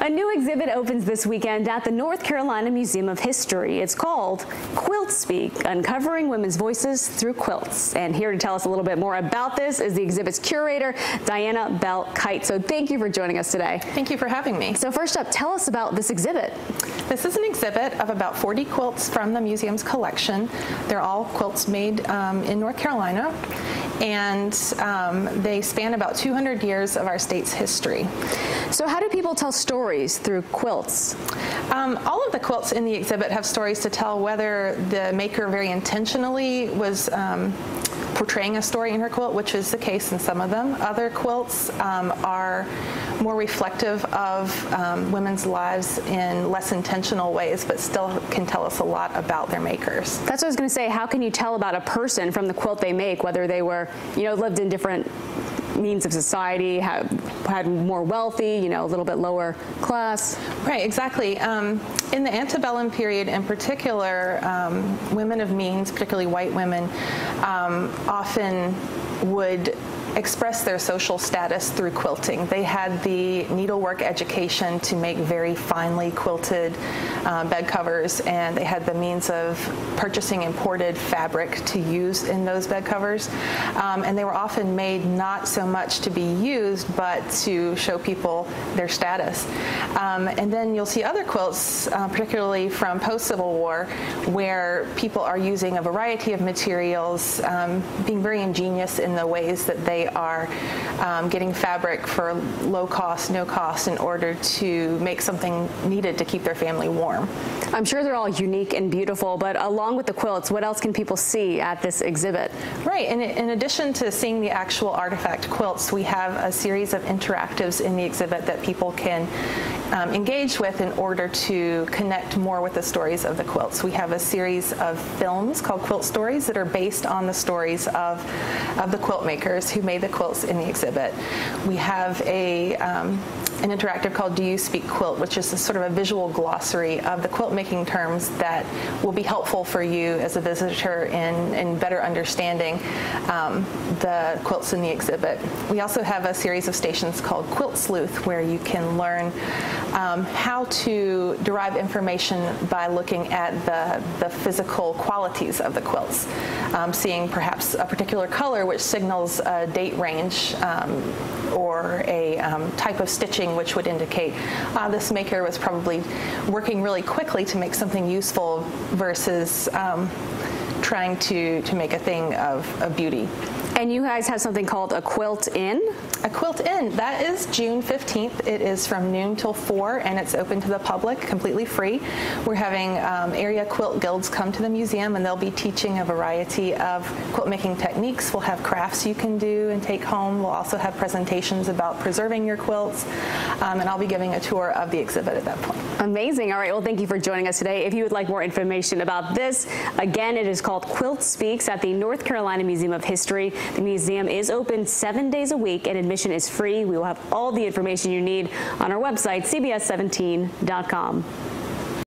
A new exhibit opens this weekend at the North Carolina Museum of History. It's called Quilt Speak, Uncovering Women's Voices Through Quilts. And here to tell us a little bit more about this is the exhibit's curator, Diana Bell-Kite. So thank you for joining us today. Thank you for having me. So first up, tell us about this exhibit. This is an exhibit of about 40 quilts from the museum's collection. They're all quilts made in North Carolina, and they span about 200 years of our state's history. So how do people tell stories through quilts? All of the quilts in the exhibit have stories to tell, whether the maker very intentionally was portraying a story in her quilt, which is the case in some of them. Other quilts are more reflective of women's lives in less intentional ways, but still can tell us a lot about their makers. That's what I was going to say. How can you tell about a person from the quilt they make, whether they were, lived in different means of society, had more wealthy, a little bit lower class? Right, exactly. In the antebellum period in particular, women of means, particularly white women, often would express their social status through quilting. They had the needlework education to make very finely quilted bed covers, and they had the means of purchasing imported fabric to use in those bed covers. And they were often made not so much to be used, but to show people their status. And then you'll see other quilts, particularly from post-Civil War, where people are using a variety of materials, being very ingenious in the ways that they are getting fabric for low cost, no cost, in order to make something needed to keep their family warm. I'm sure they're all unique and beautiful, but along with the quilts, what else can people see at this exhibit? Right, and in addition to seeing the actual artifact quilts, we have a series of interactives in the exhibit that people can engage with in order to connect more with the stories of the quilts. We have a series of films called Quilt Stories that are based on the stories of the quilt makers who made the quilts in the exhibit. We have an interactive called Do You Speak Quilt, which is a sort of a visual glossary of the quilt making terms that will be helpful for you as a visitor in better understanding the quilts in the exhibit. We also have a series of stations called Quilt Sleuth, where you can learn how to derive information by looking at the physical qualities of the quilts, seeing perhaps a particular color which signals a date range or a type of stitching which would indicate this maker was probably working really quickly to make something useful versus trying to make a thing of beauty. And you guys have something called a Quilt In? A Quilt In. That is June 15th. It is from noon till 4, and it's open to the public, completely free. We're having area quilt guilds come to the museum, and they'll be teaching a variety of quilt making techniques. We'll have crafts you can do and take home. We'll also have presentations about preserving your quilts, and I'll be giving a tour of the exhibit at that point. Amazing. All right. Well, thank you for joining us today. If you would like more information about this, again, it is called Quilt Speaks at the North Carolina Museum of History. The museum is open 7 days a week, and admission is free. We will have all the information you need on our website, cbs17.com.